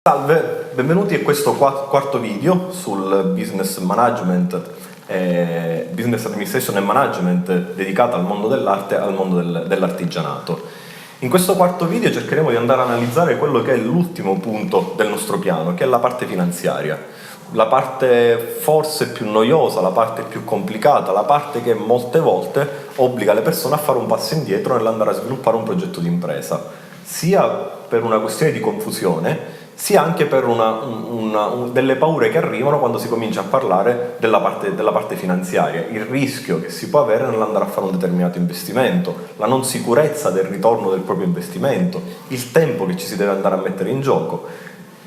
Salve, benvenuti a questo quarto video sul business management, business administration e management dedicato al mondo dell'arte e al mondo dell'artigianato. In questo quarto video cercheremo di andare a analizzare quello che è l'ultimo punto del nostro piano, che è la parte finanziaria. La parte forse più noiosa, la parte più complicata, la parte che molte volte obbliga le persone a fare un passo indietro nell'andare a sviluppare un progetto di impresa, sia per una questione di confusione, sia anche per delle paure che arrivano quando si comincia a parlare della parte finanziaria, il rischio che si può avere nell'andare a fare un determinato investimento, la non sicurezza del ritorno del proprio investimento, il tempo che ci si deve andare a mettere in gioco.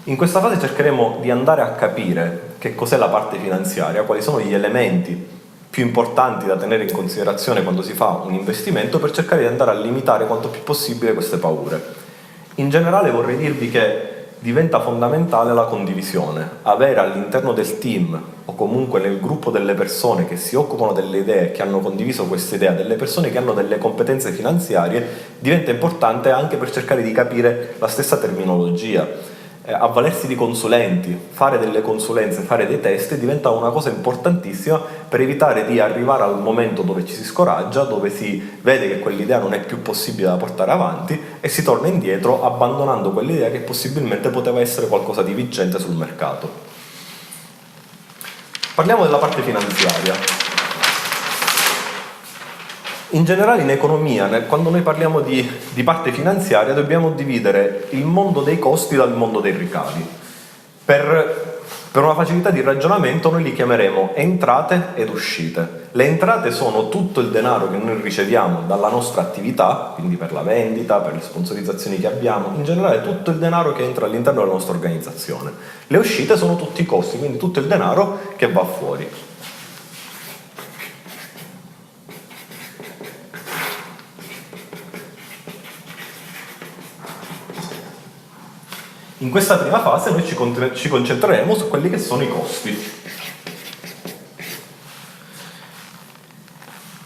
In questa fase cercheremo di andare a capire che cos'è la parte finanziaria, quali sono gli elementi più importanti da tenere in considerazione quando si fa un investimento, per cercare di andare a limitare quanto più possibile queste paure. In generale vorrei dirvi che diventa fondamentale la condivisione, avere all'interno del team o comunque nel gruppo delle persone che si occupano delle idee, che hanno condiviso queste idee, delle persone che hanno delle competenze finanziarie, diventa importante anche per cercare di capire la stessa terminologia. Avvalersi di consulenti, fare delle consulenze, fare dei test diventa una cosa importantissima per evitare di arrivare al momento dove ci si scoraggia, dove si vede che quell'idea non è più possibile da portare avanti e si torna indietro abbandonando quell'idea che possibilmente poteva essere qualcosa di vincente sul mercato. Parliamo della parte finanziaria. In generale in economia, quando noi parliamo di parte finanziaria, dobbiamo dividere il mondo dei costi dal mondo dei ricavi. Per una facilità di ragionamento noi li chiameremo entrate ed uscite. Le entrate sono tutto il denaro che noi riceviamo dalla nostra attività, quindi per la vendita, per le sponsorizzazioni che abbiamo, in generale tutto il denaro che entra all'interno della nostra organizzazione. Le uscite sono tutti i costi, quindi tutto il denaro che va fuori. In questa prima fase noi ci concentreremo su quelli che sono i costi.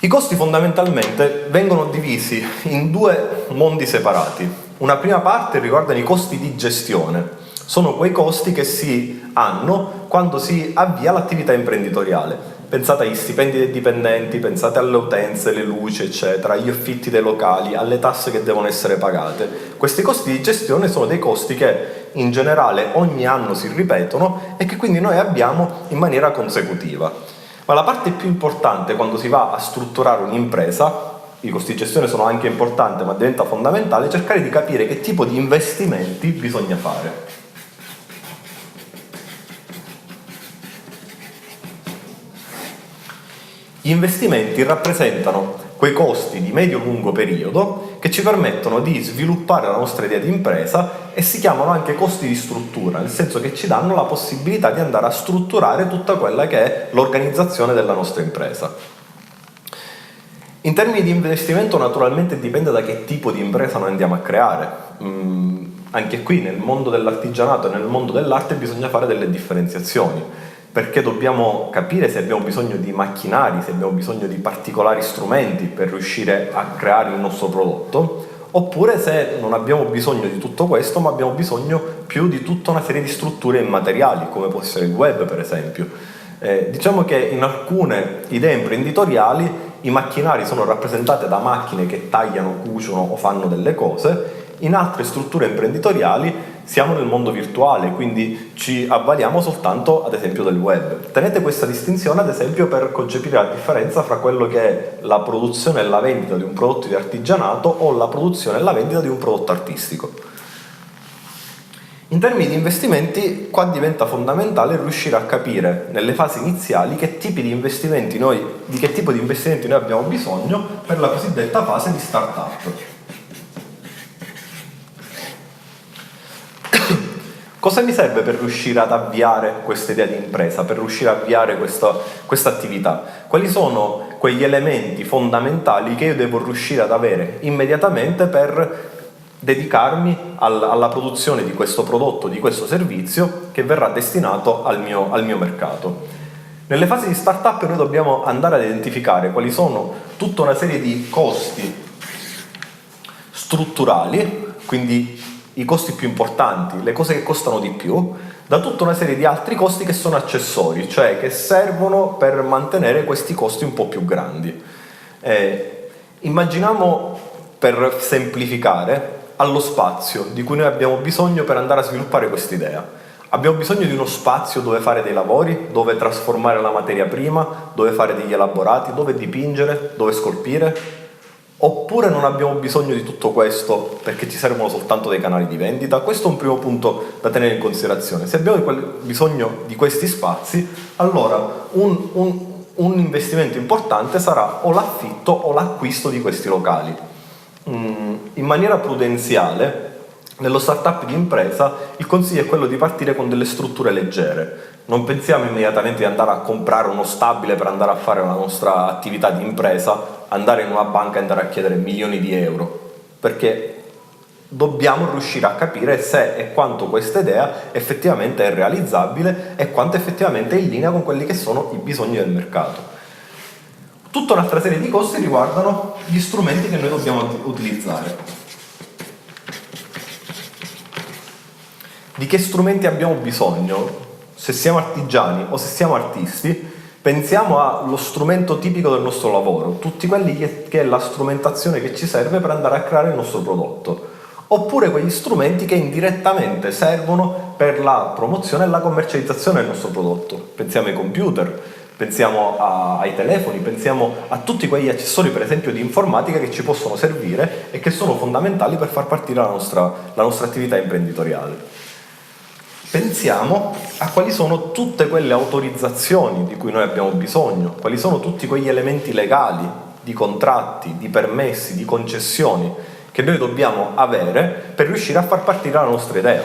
I costi fondamentalmente vengono divisi in due mondi separati. Una prima parte riguardano i costi di gestione. Sono quei costi che si hanno quando si avvia l'attività imprenditoriale. Pensate agli stipendi dei dipendenti, pensate alle utenze, le luci, eccetera, agli affitti dei locali, alle tasse che devono essere pagate. Questi costi di gestione sono dei costi che in generale ogni anno si ripetono e che quindi noi abbiamo in maniera consecutiva. Ma la parte più importante quando si va a strutturare un'impresa, i costi di gestione sono anche importanti, ma diventa fondamentale cercare di capire che tipo di investimenti bisogna fare. Gli investimenti rappresentano quei costi di medio-lungo periodo che ci permettono di sviluppare la nostra idea di impresa e si chiamano anche costi di struttura, nel senso che ci danno la possibilità di andare a strutturare tutta quella che è l'organizzazione della nostra impresa. In termini di investimento naturalmente dipende da che tipo di impresa noi andiamo a creare. Anche qui nel mondo dell'artigianato e nel mondo dell'arte bisogna fare delle differenziazioni, perché dobbiamo capire se abbiamo bisogno di macchinari, se abbiamo bisogno di particolari strumenti per riuscire a creare il nostro prodotto, oppure se non abbiamo bisogno di tutto questo, ma abbiamo bisogno più di tutta una serie di strutture immateriali, come può essere il web per esempio. Diciamo che in alcune idee imprenditoriali i macchinari sono rappresentati da macchine che tagliano, cuciono o fanno delle cose. In altre strutture imprenditoriali siamo nel mondo virtuale, quindi ci avvaliamo soltanto ad esempio del web. Tenete questa distinzione ad esempio per concepire la differenza fra quello che è la produzione e la vendita di un prodotto di artigianato o la produzione e la vendita di un prodotto artistico. In termini di investimenti, qua diventa fondamentale riuscire a capire nelle fasi iniziali di che tipo di investimenti noi abbiamo bisogno per la cosiddetta fase di start-up. Cosa mi serve per riuscire ad avviare questa idea di impresa, per riuscire ad avviare questa attività? Quali sono quegli elementi fondamentali che io devo riuscire ad avere immediatamente per dedicarmi alla produzione di questo prodotto, di questo servizio che verrà destinato al mio mercato? Nelle fasi di start-up noi dobbiamo andare ad identificare quali sono tutta una serie di costi strutturali, quindi i costi più importanti, le cose che costano di più, da tutta una serie di altri costi che sono accessori, cioè che servono per mantenere questi costi un po' più grandi. Immaginiamo, per semplificare, allo spazio di cui noi abbiamo bisogno per andare a sviluppare quest'idea. Abbiamo bisogno di uno spazio dove fare dei lavori, dove trasformare la materia prima, dove fare degli elaborati, dove dipingere, dove scolpire? Oppure non abbiamo bisogno di tutto questo perché ci servono soltanto dei canali di vendita? Questo è un primo punto da tenere in considerazione. Se abbiamo bisogno di questi spazi, allora un investimento importante sarà o l'affitto o l'acquisto di questi locali. In maniera prudenziale, nello startup di impresa, il consiglio è quello di partire con delle strutture leggere. Non pensiamo immediatamente di andare a comprare uno stabile per andare a fare la nostra attività di impresa, andare in una banca e andare a chiedere milioni di euro, perché dobbiamo riuscire a capire se e quanto questa idea effettivamente è realizzabile e quanto effettivamente è in linea con quelli che sono i bisogni del mercato. Tutta un'altra serie di costi riguardano gli strumenti che noi dobbiamo utilizzare. Di che strumenti abbiamo bisogno? Se siamo artigiani o se siamo artisti, pensiamo allo strumento tipico del nostro lavoro, tutti quelli che è la strumentazione che ci serve per andare a creare il nostro prodotto, oppure quegli strumenti che indirettamente servono per la promozione e la commercializzazione del nostro prodotto. Pensiamo ai computer, pensiamo ai telefoni, pensiamo a tutti quegli accessori, per esempio di informatica, che ci possono servire e che sono fondamentali per far partire la nostra attività imprenditoriale. Pensiamo a quali sono tutte quelle autorizzazioni di cui noi abbiamo bisogno, quali sono tutti quegli elementi legali, di contratti, di permessi, di concessioni che noi dobbiamo avere per riuscire a far partire la nostra idea.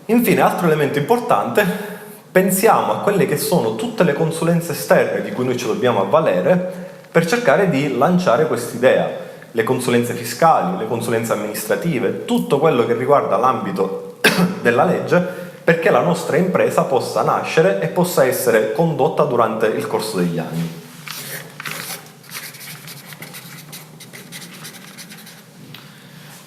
Infine, altro elemento importante, pensiamo a quelle che sono tutte le consulenze esterne di cui noi ci dobbiamo avvalere per cercare di lanciare quest'idea, le consulenze fiscali, le consulenze amministrative, tutto quello che riguarda l'ambito della legge, perché la nostra impresa possa nascere e possa essere condotta durante il corso degli anni.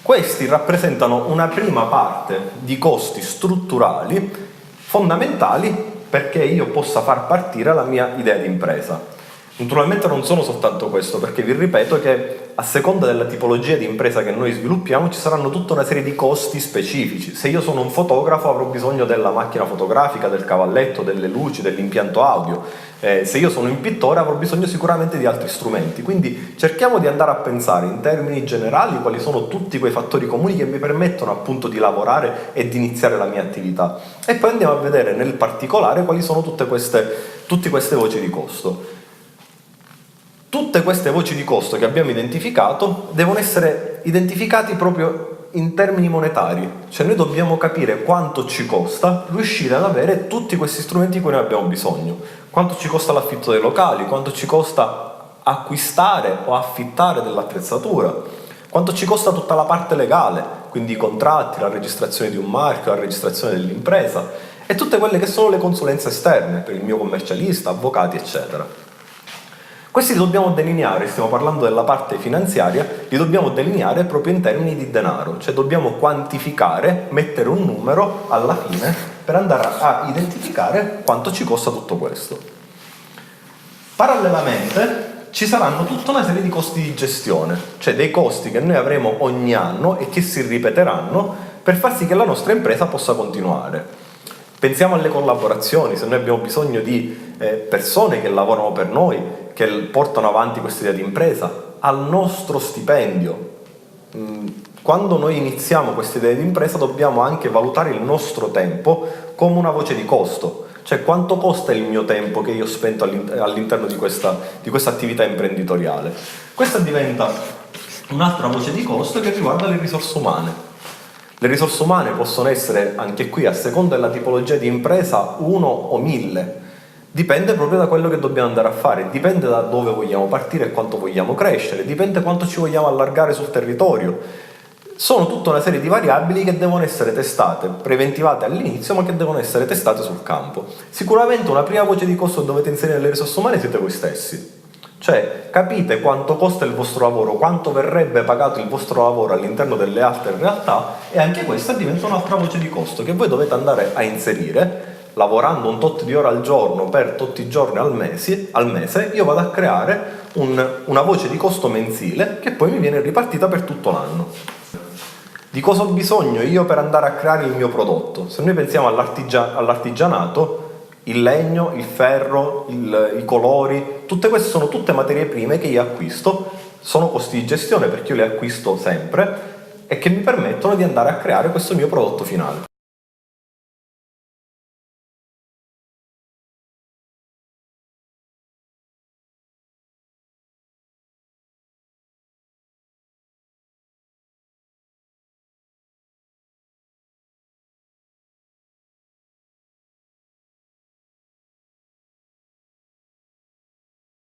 Questi rappresentano una prima parte di costi strutturali fondamentali perché io possa far partire la mia idea di impresa. Naturalmente non sono soltanto questo, perché vi ripeto che a seconda della tipologia di impresa che noi sviluppiamo ci saranno tutta una serie di costi specifici. Se io sono un fotografo avrò bisogno della macchina fotografica, del cavalletto, delle luci, dell'impianto audio. Se io sono un pittore avrò bisogno sicuramente di altri strumenti. Quindi cerchiamo di andare a pensare in termini generali quali sono tutti quei fattori comuni che mi permettono appunto di lavorare e di iniziare la mia attività. E poi andiamo a vedere nel particolare quali sono tutte queste voci di costo. Tutte queste voci di costo che abbiamo identificato devono essere identificati proprio in termini monetari, cioè noi dobbiamo capire quanto ci costa riuscire ad avere tutti questi strumenti di cui noi abbiamo bisogno, quanto ci costa l'affitto dei locali, quanto ci costa acquistare o affittare dell'attrezzatura, quanto ci costa tutta la parte legale, quindi i contratti, la registrazione di un marchio, la registrazione dell'impresa e tutte quelle che sono le consulenze esterne per il mio commercialista, avvocati eccetera. Questi li dobbiamo delineare, stiamo parlando della parte finanziaria, li dobbiamo delineare proprio in termini di denaro, cioè dobbiamo quantificare, mettere un numero alla fine per andare a identificare quanto ci costa tutto questo. Parallelamente ci saranno tutta una serie di costi di gestione, cioè dei costi che noi avremo ogni anno e che si ripeteranno per far sì che la nostra impresa possa continuare. Pensiamo alle collaborazioni, se noi abbiamo bisogno di persone che lavorano per noi, che portano avanti questa idea di impresa, al nostro stipendio. Quando noi iniziamo questa idea di impresa dobbiamo anche valutare il nostro tempo come una voce di costo, cioè quanto costa il mio tempo che io spendo all'interno di questa attività imprenditoriale. Questa diventa un'altra voce di costo che riguarda le risorse umane. Le risorse umane possono essere, anche qui, a seconda della tipologia di impresa, 1 o 1000. Dipende proprio da quello che dobbiamo andare a fare, dipende da dove vogliamo partire e quanto vogliamo crescere, dipende quanto ci vogliamo allargare sul territorio. Sono tutta una serie di variabili che devono essere testate, preventivate all'inizio, ma che devono essere testate sul campo. Sicuramente una prima voce di costo che dovete inserire nelle risorse umane siete voi stessi. Cioè, capite quanto costa il vostro lavoro, quanto verrebbe pagato il vostro lavoro all'interno delle altre realtà, e anche questa diventa un'altra voce di costo che voi dovete andare a inserire. Lavorando un tot di ore al giorno per tot i giorni al mese, io vado a creare una voce di costo mensile che poi mi viene ripartita per tutto l'anno. Di cosa ho bisogno io per andare a creare il mio prodotto? Se noi pensiamo all'artigianato, il legno, il ferro, i colori, tutte queste sono tutte materie prime che io acquisto, sono costi di gestione perché io le acquisto sempre e che mi permettono di andare a creare questo mio prodotto finale.